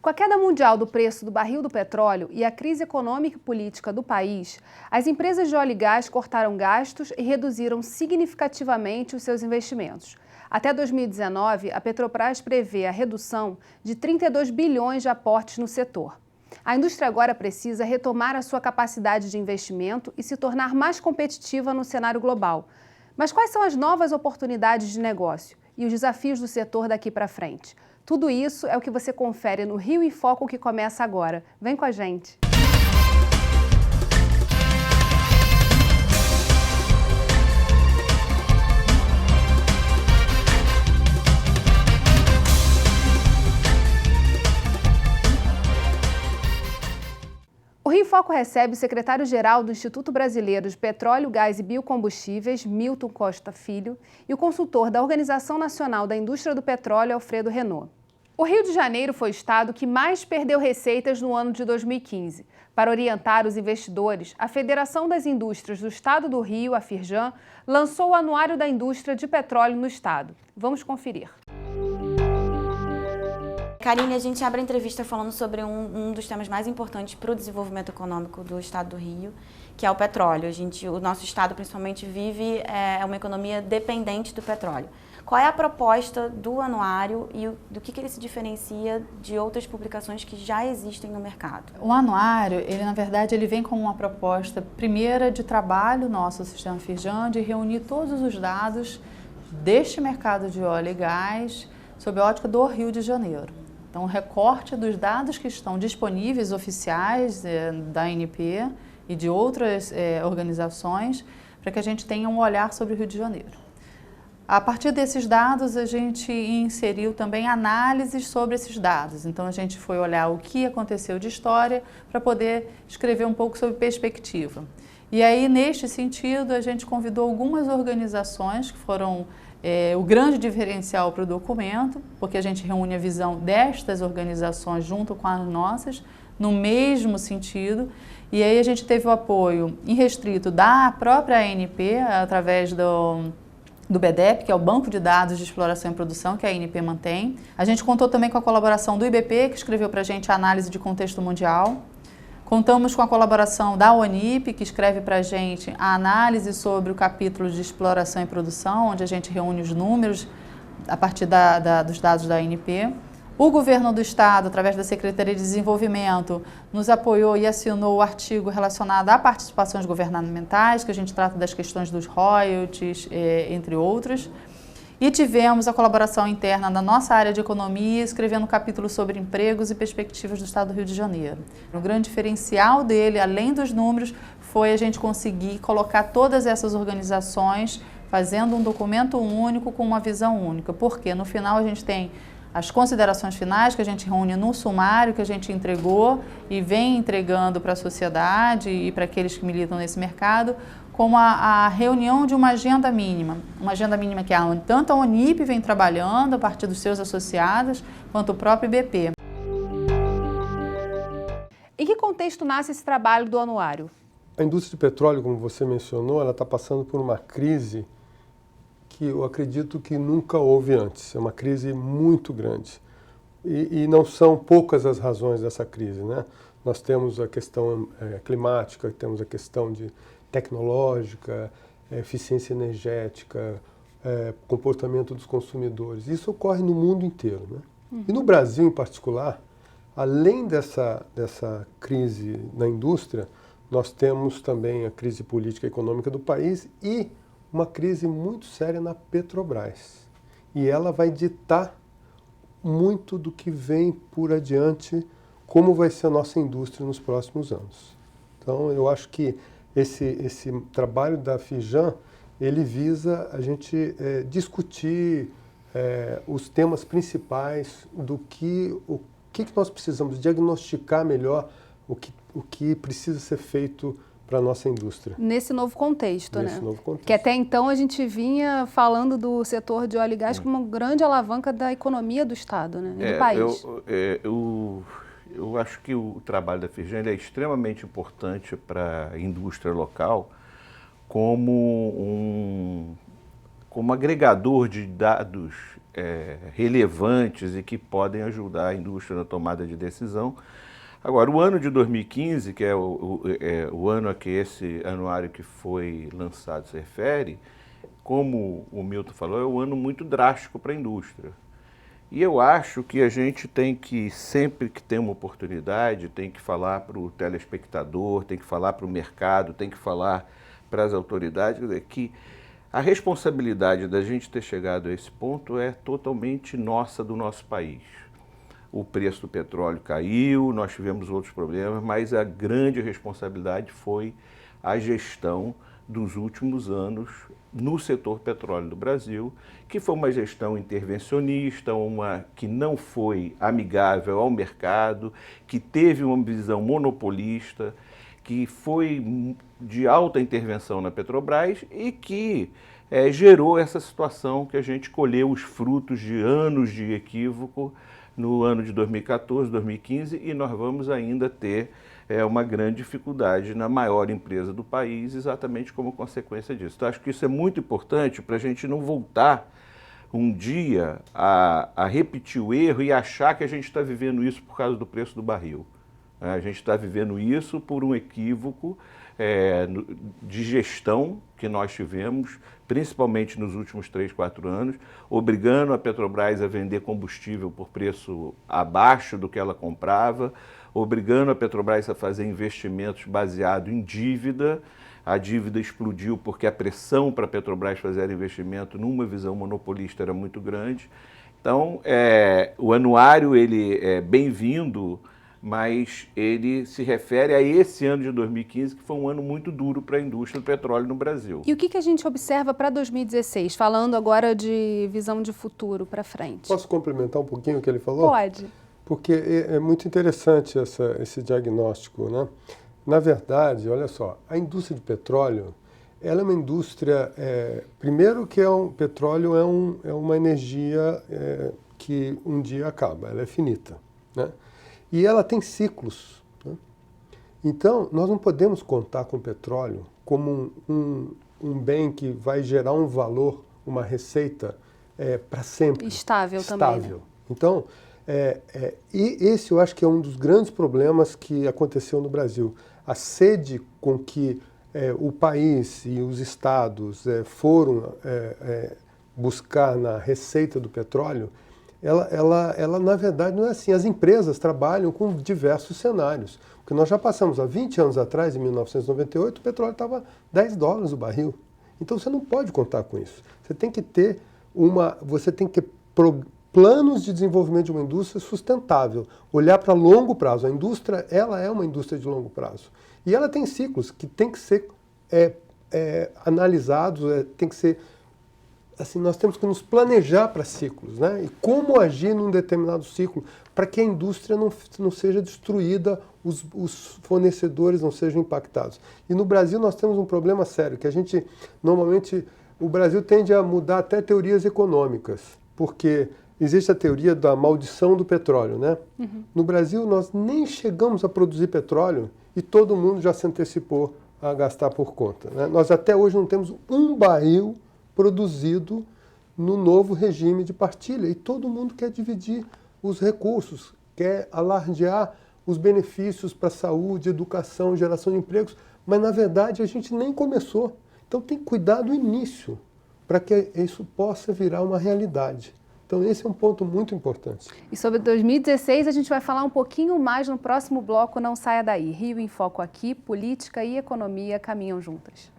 Com a queda mundial do preço do barril do petróleo e a crise econômica e política do país, as empresas de óleo e gás cortaram gastos e reduziram significativamente os seus investimentos. Até 2019, a Petrobras prevê a redução de 32 bilhões de aportes no setor. A indústria agora precisa retomar a sua capacidade de investimento e se tornar mais competitiva no cenário global. Mas quais são as novas oportunidades de negócio e os desafios do setor daqui para frente? Tudo isso é o que você confere no Rio em Foco, que começa agora. Vem com a gente! O Rio em Foco recebe o secretário-geral do Instituto Brasileiro de Petróleo, Gás e Biocombustíveis, Milton Costa Filho, e o consultor da Organização Nacional da Indústria do Petróleo, Alfredo Renault. O Rio de Janeiro foi o estado que mais perdeu receitas no ano de 2015. Para orientar os investidores, a Federação das Indústrias do Estado do Rio, a Firjan, lançou o Anuário da Indústria de Petróleo no estado. Vamos conferir. Karine, a gente abre a entrevista falando sobre um dos temas mais importantes para o desenvolvimento econômico do estado do Rio, que é o petróleo. O nosso estado principalmente vive uma economia dependente do petróleo. Qual é a proposta do anuário e do que ele se diferencia de outras publicações que já existem no mercado? O anuário, na verdade, ele vem com uma proposta primeira de trabalho nosso, o Sistema Firjan, de reunir todos os dados deste mercado de óleo e gás sob a ótica do Rio de Janeiro. Então, o recorte dos dados que estão disponíveis, oficiais da ANP e de outras organizações, para que a gente tenha um olhar sobre o Rio de Janeiro. A partir desses dados, a gente inseriu também análises sobre esses dados. Então, a gente foi olhar o que aconteceu de história para poder escrever um pouco sobre perspectiva. E aí, neste sentido, a gente convidou algumas organizações que foram o grande diferencial para o documento, porque a gente reúne a visão destas organizações junto com as nossas, no mesmo sentido. E aí a gente teve o apoio irrestrito da própria ANP, através do BDEP, que é o Banco de Dados de Exploração e Produção, que a ANP mantém. A gente contou também com a colaboração do IBP, que escreveu para a gente a análise de contexto mundial. Contamos com a colaboração da ONIP, que escreve para a gente a análise sobre o capítulo de exploração e produção, onde a gente reúne os números a partir dos dados da ANP. O governo do estado, através da Secretaria de Desenvolvimento, nos apoiou e assinou o artigo relacionado a participações governamentais, que a gente trata das questões dos royalties, entre outros. E tivemos a colaboração interna da nossa área de economia, escrevendo um capítulo sobre empregos e perspectivas do estado do Rio de Janeiro. O grande diferencial dele, além dos números, foi a gente conseguir colocar todas essas organizações fazendo um documento único com uma visão única. Porque no final a gente tem as considerações finais que a gente reúne no sumário que a gente entregou e vem entregando para a sociedade e para aqueles que militam nesse mercado, como a reunião de uma agenda mínima que tanto a ONIP vem trabalhando a partir dos seus associados, quanto o próprio IBP. Em que contexto nasce esse trabalho do anuário? A indústria de petróleo, como você mencionou, ela está passando por uma crise que eu acredito que nunca houve antes. É uma crise muito grande. E não são poucas as razões dessa crise, né? Nós temos a questão climática, temos a questão tecnológica, eficiência energética, comportamento dos consumidores. Isso ocorre no mundo inteiro, né? E no Brasil, em particular, além dessa crise na indústria, nós temos também a crise política e econômica do país e uma crise muito séria na Petrobras. E ela vai ditar muito do que vem por adiante, como vai ser a nossa indústria nos próximos anos. Então, eu acho que esse trabalho da Firjan, ele visa a gente discutir os temas principais do o que nós precisamos diagnosticar melhor, o que precisa ser feito para a nossa indústria. Nesse novo contexto, Nesse né? novo contexto. Que até então a gente vinha falando do setor de óleo e gás como uma grande alavanca da economia do estado, né? E do país. Eu acho que o trabalho da Firjan é extremamente importante para a indústria local como agregador de dados relevantes e que podem ajudar a indústria na tomada de decisão. Agora, o ano de 2015, que é o ano a que esse anuário que foi lançado se refere, como o Milton falou, é um ano muito drástico para a indústria. E eu acho que a gente tem que, sempre que tem uma oportunidade, tem que falar para o telespectador, tem que falar para o mercado, tem que falar para as autoridades, quer dizer, que a responsabilidade da gente ter chegado a esse ponto é totalmente nossa, do nosso país. O preço do petróleo caiu, nós tivemos outros problemas, mas a grande responsabilidade foi a gestão dos últimos anos no setor petróleo do Brasil, que foi uma gestão intervencionista, uma que não foi amigável ao mercado, que teve uma visão monopolista, que foi de alta intervenção na Petrobras e que gerou essa situação que a gente colheu os frutos de anos de equívoco no ano de 2014, 2015, e nós vamos ainda ter uma grande dificuldade na maior empresa do país, exatamente como consequência disso. Então, acho que isso é muito importante para a gente não voltar um dia a repetir o erro e achar que a gente está vivendo isso por causa do preço do barril. A gente está vivendo isso por um equívoco de gestão que nós tivemos, principalmente nos últimos 3, 4 anos, obrigando a Petrobras a vender combustível por preço abaixo do que ela comprava, obrigando a Petrobras a fazer investimentos baseados em dívida. A dívida explodiu porque a pressão para a Petrobras fazer investimento numa visão monopolista era muito grande. Então, o anuário ele é bem-vindo, mas ele se refere a esse ano de 2015, que foi um ano muito duro para a indústria do petróleo no Brasil. E o que a gente observa para 2016, falando agora de visão de futuro para frente? Posso complementar um pouquinho o que ele falou? Pode. Porque é muito interessante esse diagnóstico, né? Na verdade, olha só, a indústria de petróleo, ela é uma indústria, primeiro que petróleo é uma energia que um dia acaba, ela é finita, né? E ela tem ciclos, né? Então, nós não podemos contar com o petróleo como um bem que vai gerar um valor, uma receita para sempre. Estável também, né? Então, e esse eu acho que é um dos grandes problemas que aconteceu no Brasil. A sede com que o país e os estados foram buscar na receita do petróleo, ela na verdade não é assim. As empresas trabalham com diversos cenários. Porque nós já passamos há 20 anos atrás, em 1998, o petróleo estava $10 o barril. Então você não pode contar com isso. Você tem que ter planos de desenvolvimento de uma indústria sustentável, olhar para longo prazo. A indústria, ela é uma indústria de longo prazo. E ela tem ciclos que tem que ser analisados, tem que ser, assim, nós temos que nos planejar para ciclos, né? E como agir num determinado ciclo, para que a indústria não seja destruída, os fornecedores não sejam impactados. E no Brasil nós temos um problema sério, que normalmente, o Brasil tende a mudar até teorias econômicas, porque existe a teoria da maldição do petróleo, né? Uhum. No Brasil, nós nem chegamos a produzir petróleo e todo mundo já se antecipou a gastar por conta, né? Nós até hoje não temos um barril produzido no novo regime de partilha e todo mundo quer dividir os recursos, quer alardear os benefícios para a saúde, educação, geração de empregos, mas na verdade a gente nem começou. Então tem que cuidar do início para que isso possa virar uma realidade. Então esse é um ponto muito importante. E sobre 2016 a gente vai falar um pouquinho mais no próximo bloco, não saia daí. Rio em Foco aqui, política e economia caminham juntas.